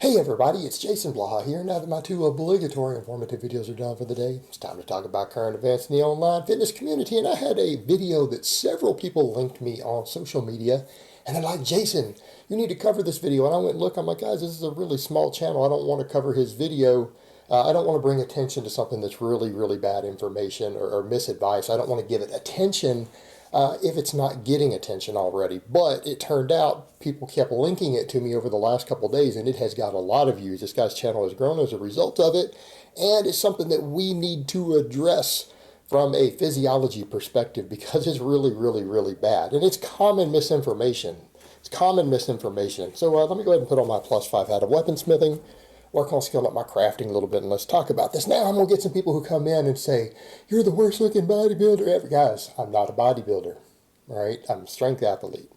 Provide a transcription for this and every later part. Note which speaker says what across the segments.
Speaker 1: Hey everybody, it's Jason Blaha here. Now that my two obligatory informative videos are done for the day, it's time to talk about current events in the online fitness community. And I had a video that several people linked me on social media, and they're like, Jason, you need to cover this video. And I went, look, I'm like, guys, this is a really small channel. I don't want to cover his video. I don't want to bring attention to something that's really, really bad information or misadvice. I don't want to give it attention if it's not getting attention already. But it turned out people kept linking it to me over the last couple of days, and it has got a lot of views. This guy's channel has grown as a result of it, and it's something that we need to address from a physiology perspective because it's really, really, really bad. And it's common misinformation. It's common misinformation. So let me go ahead and put on my +5 hat of weaponsmithing, work on skilling up my crafting a little bit, and let's talk about this. Now I'm going to get some people who come in and say, you're the worst looking bodybuilder ever. Guys, I'm not a bodybuilder, all right? I'm a strength athlete.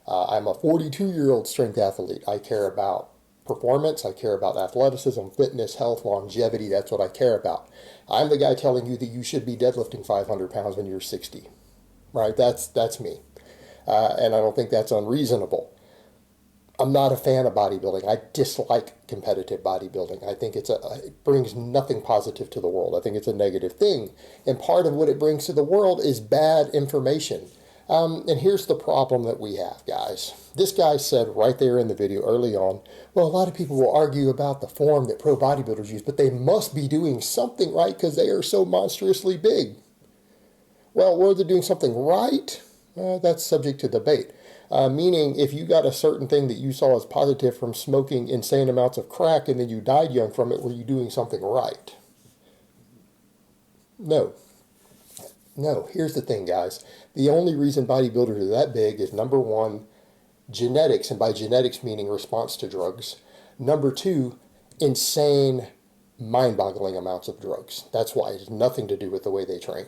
Speaker 1: I'm a 42-year-old strength athlete. I care about performance. I care about athleticism, fitness, health, longevity. That's what I care about. I'm the guy telling you that you should be deadlifting 500 pounds when you're 60, right? That's me. And I don't think that's unreasonable. I'm not a fan of bodybuilding. I dislike competitive bodybuilding. I think it brings nothing positive to the world. I think it's a negative thing. And part of what it brings to the world is bad information. And here's the problem that we have, guys. This guy said right there in the video early on, well, a lot of people will argue about the form that pro bodybuilders use, but they must be doing something right because they are so monstrously big. Well, were they doing something right? That's subject to debate. Meaning, if you got a certain thing that you saw as positive from smoking insane amounts of crack and then you died young from it, were you doing something right? No. No. Here's the thing, guys. The only reason bodybuilders are that big is, number one, genetics, and by genetics meaning response to drugs. Number two, insane, mind-boggling amounts of drugs. That's why. It has nothing to do with the way they train.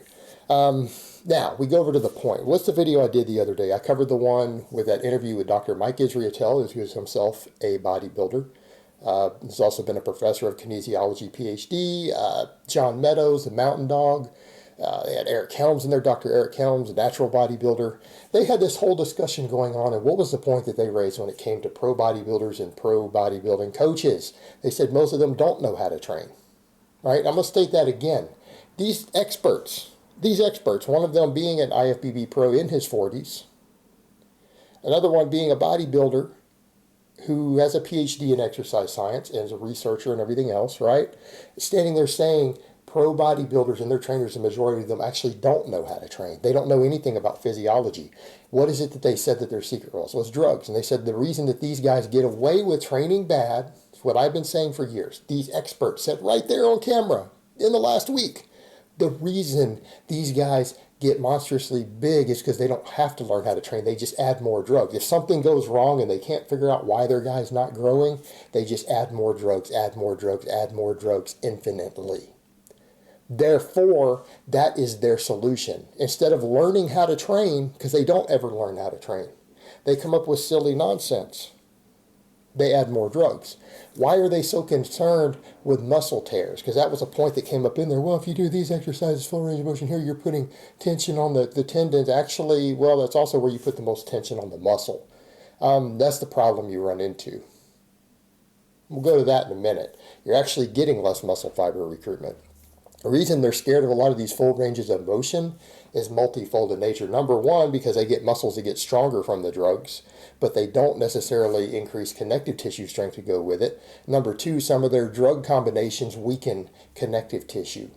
Speaker 1: Now, we go over to the point. What's the video I did the other day? I covered the one with that interview with Dr. Mike Israetel, who is himself a bodybuilder. He's also been a professor of kinesiology, PhD. John Meadows, the mountain dog. They had Eric Helms in there, Dr. Eric Helms, a natural bodybuilder. They had this whole discussion going on, and what was the point that they raised when it came to pro bodybuilders and pro bodybuilding coaches? They said most of them don't know how to train, right? I'm going to state that again. These experts, one of them being an IFBB pro in his 40s, another one being a bodybuilder who has a PhD in exercise science and is a researcher and everything else, right? Standing there saying pro bodybuilders and their trainers, the majority of them actually don't know how to train. They don't know anything about physiology. What is it that they said that their secret was? Well, it's drugs. And they said the reason that these guys get away with training bad is what I've been saying for years. These experts said right there on camera in the last week. The reason these guys get monstrously big is because they don't have to learn how to train. They just add more drugs. If something goes wrong and they can't figure out why their guy's not growing, they just add more drugs, add more drugs, add more drugs infinitely. Therefore, that is their solution. Instead of learning how to train, because they don't ever learn how to train, they come up with silly nonsense. They add more drugs. Why are they so concerned with muscle tears? Because that was a point that came up in there. Well, if you do these exercises, full range of motion here, you're putting tension on the tendons. Actually, well, that's also where you put the most tension on the muscle. That's the problem you run into. We'll go to that in a minute. You're actually getting less muscle fiber recruitment. The reason they're scared of a lot of these full ranges of motion is multifold in nature. Number one, because they get muscles that get stronger from the drugs, but they don't necessarily increase connective tissue strength to go with it. Number two, some of their drug combinations weaken connective tissue.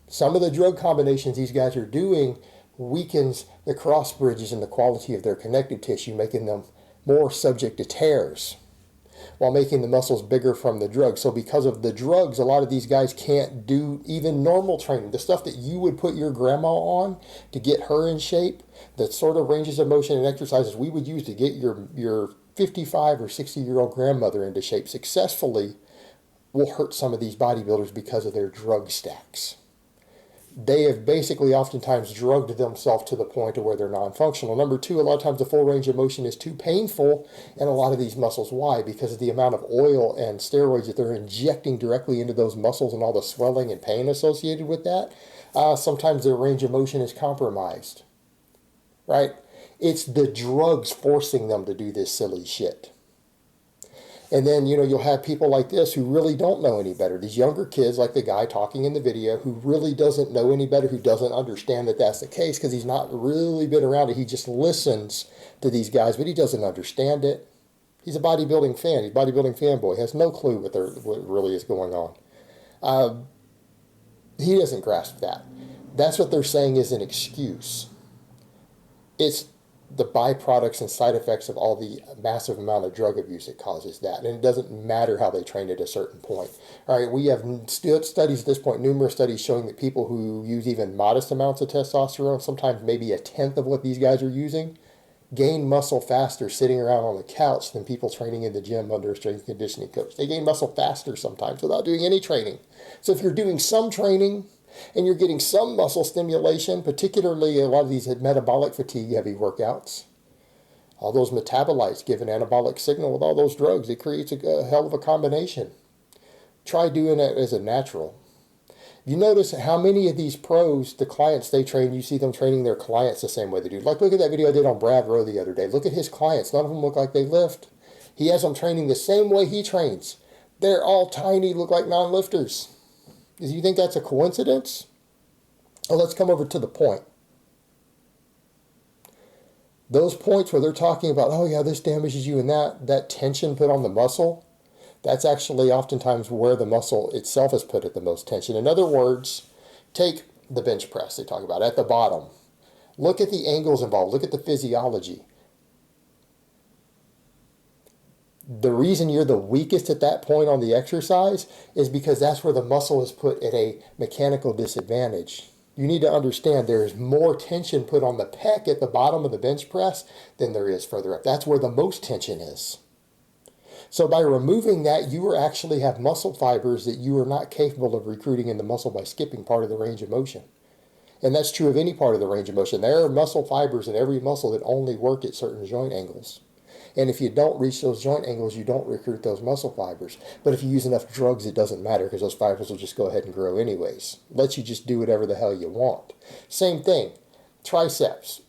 Speaker 1: Some of the drug combinations these guys are doing weakens the cross bridges and the quality of their connective tissue, making them more subject to tears, while making the muscles bigger from the drugs. So because of the drugs, a lot of these guys can't do even normal training. The stuff that you would put your grandma on to get her in shape, the sort of ranges of motion and exercises we would use to get your 55 or 60-year-old grandmother into shape successfully, will hurt some of these bodybuilders because of their drug stacks. They have basically oftentimes drugged themselves to the point of where they're non-functional. Number two, a lot of times the full range of motion is too painful in a lot of these muscles. Why? Because of the amount of oil and steroids that they're injecting directly into those muscles and all the swelling and pain associated with that. Sometimes their range of motion is compromised, right? It's the drugs forcing them to do this silly shit. And then, you'll have people like this who really don't know any better. These younger kids, like the guy talking in the video, who really doesn't know any better, who doesn't understand that that's the case because he's not really been around it. He just listens to these guys, but he doesn't understand it. He's a bodybuilding fan. He's a bodybuilding fanboy. He has no clue what really is going on. He doesn't grasp that. That's what they're saying is an excuse. It's the byproducts and side effects of all the massive amount of drug abuse that causes that. And it doesn't matter how they train at a certain point. All right, we have studies at this point, numerous studies showing that people who use even modest amounts of testosterone, sometimes maybe a tenth of what these guys are using, gain muscle faster sitting around on the couch than people training in the gym under a strength and conditioning coach. They gain muscle faster sometimes without doing any training. So if you're doing some training and you're getting some muscle stimulation, particularly a lot of these metabolic fatigue heavy workouts, all those metabolites give an anabolic signal with all those drugs. It creates a hell of a combination. Try doing it as a natural. You notice how many of these pros, the clients they train, you see them training their clients the same way they do. Like, look at that video I did on Brad Rowe the other day. Look at his clients. None of them look like they lift. He has them training the same way he trains. They're all tiny, look like non-lifters. Do you think that's a coincidence? Well, let's come over to the point. Those points where they're talking about, oh yeah, this damages you and that tension put on the muscle, that's actually oftentimes where the muscle itself is put at the most tension. In other words, take the bench press they talk about at the bottom. Look at the angles involved. Look at the physiology. The reason you're the weakest at that point on the exercise is because that's where the muscle is put at a mechanical disadvantage. You need to understand there is more tension put on the pec at the bottom of the bench press than there is further up. That's where the most tension is. So by removing that, you actually have muscle fibers that you are not capable of recruiting in the muscle by skipping part of the range of motion. And that's true of any part of the range of motion. There are muscle fibers in every muscle that only work at certain joint angles. And if you don't reach those joint angles, you don't recruit those muscle fibers. But if you use enough drugs, it doesn't matter because those fibers will just go ahead and grow anyways. Lets you just do whatever the hell you want. Same thing, triceps.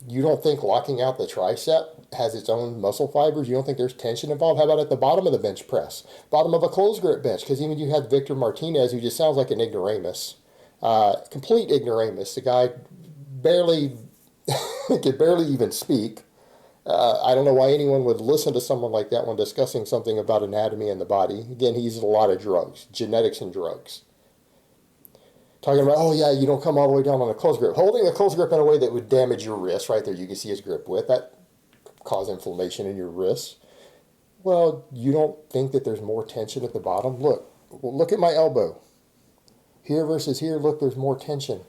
Speaker 1: You don't think locking out the tricep has its own muscle fibers? You don't think there's tension involved? How about at the bottom of the bench press? Bottom of a closed grip bench? Because even you had Victor Martinez, who just sounds like an ignoramus. Complete ignoramus. The guy barely could barely even speak. I don't know why anyone would listen to someone like that when discussing something about anatomy and the body. Again, he uses a lot of drugs, genetics and drugs. Talking about, oh yeah, you don't come all the way down on a close grip. Holding a close grip in a way that would damage your wrist, right there, you can see his grip width. That cause inflammation in your wrists. Well, you don't think that there's more tension at the bottom? Look at my elbow. Here versus here, look, there's more tension.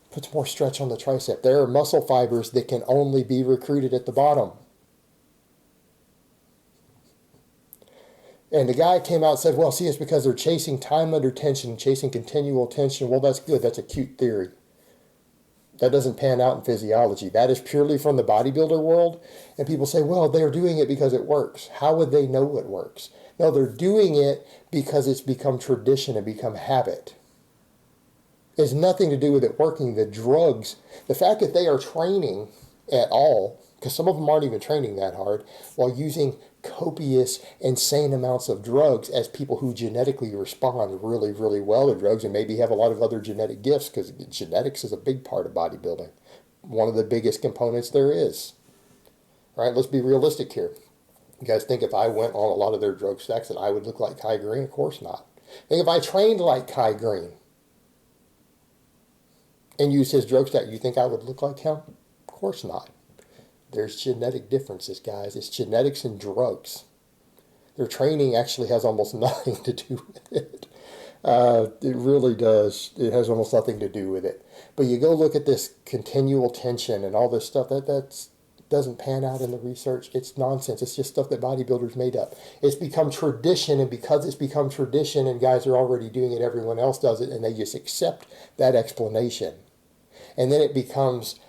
Speaker 1: Puts more stretch on the tricep. There are muscle fibers that can only be recruited at the bottom. And the guy came out and said, well, see, it's because they're chasing time under tension, chasing continual tension. Well, that's good. That's a cute theory. That doesn't pan out in physiology. That is purely from the bodybuilder world. And people say, well, they're doing it because it works. How would they know it works? No, they're doing it because it's become tradition and become habit. It has nothing to do with it working. The drugs, the fact that they are training at all, because some of them aren't even training that hard, while using copious, insane amounts of drugs as people who genetically respond really, really well to drugs and maybe have a lot of other genetic gifts, because genetics is a big part of bodybuilding. One of the biggest components there is. All right, let's be realistic here. You guys think if I went on a lot of their drug stacks that I would look like Kai Green? Of course not. Think if I trained like Kai Green and used his drug stack, you think I would look like him? Of course not. There's genetic differences, guys. It's genetics and drugs. Their training actually has almost nothing to do with it. It really does. It has almost nothing to do with it. But you go look at this continual tension and all this stuff, that doesn't pan out in the research. It's nonsense. It's just stuff that bodybuilders made up. It's become tradition, and because it's become tradition and guys are already doing it, everyone else does it, and they just accept that explanation. And then it becomes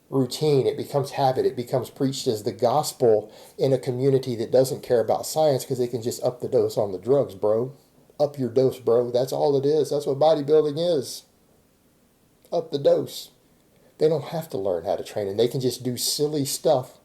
Speaker 1: routine, it becomes habit, it becomes preached as the gospel in a community that doesn't care about science because they can just up the dose on the drugs, bro. Up your dose, bro. That's all it is. That's what bodybuilding is. Up the dose. They don't have to learn how to train, and they can just do silly stuff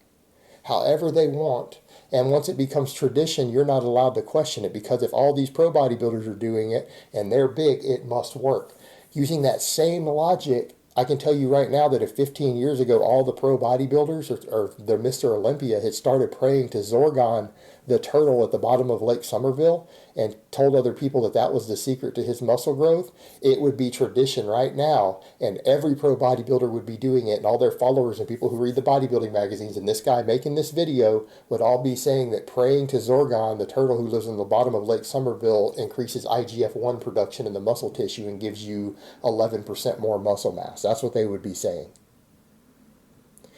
Speaker 1: however they want And once it becomes tradition, you're not allowed to question it, because if all these pro bodybuilders are doing it and they're big, it must work. Using that same logic, I can tell you right now that if 15 years ago all the pro bodybuilders or the Mr. Olympia had started praying to Zorgon, the turtle at the bottom of Lake Somerville, and told other people that that was the secret to his muscle growth, it would be tradition right now, and every pro bodybuilder would be doing it, and all their followers and people who read the bodybuilding magazines and this guy making this video would all be saying that praying to Zorgon, the turtle who lives in the bottom of Lake Somerville, increases IGF-1 production in the muscle tissue and gives you 11% more muscle mass. That's what they would be saying.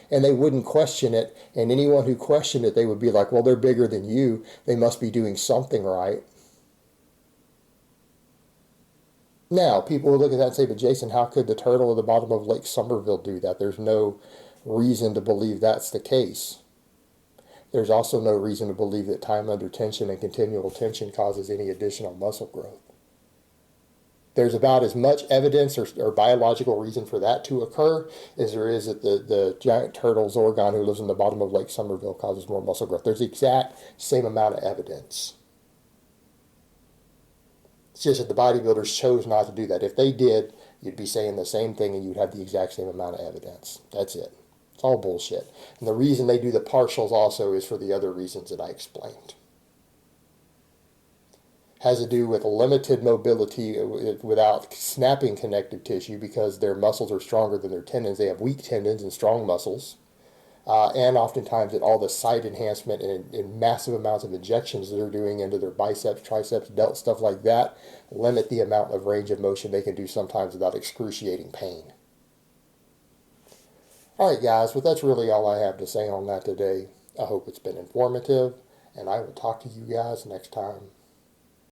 Speaker 1: And they wouldn't question it, and anyone who questioned it, they would be like, well, they're bigger than you, they must be doing something right. Now, people would look at that and say, but Jason, how could the turtle at the bottom of Lake Somerville do that? There's no reason to believe that's the case. There's also no reason to believe that time under tension and continual tension causes any additional muscle growth. There's about as much evidence or biological reason for that to occur as there is that the giant turtle Zorgon who lives in the bottom of Lake Somerville causes more muscle growth. There's the exact same amount of evidence. It's just that the bodybuilders chose not to do that. If they did, you'd be saying the same thing and you'd have the exact same amount of evidence. That's it. It's all bullshit. And the reason they do the partials also is for the other reasons that I explained. Has to do with limited mobility without snapping connective tissue, because their muscles are stronger than their tendons. They have weak tendons and strong muscles. And oftentimes that all the site enhancement and massive amounts of injections that they're doing into their biceps, triceps, delts, stuff like that, limit the amount of range of motion they can do sometimes without excruciating pain. All right, guys, well, that's really all I have to say on that today. I hope it's been informative, and I will talk to you guys next time.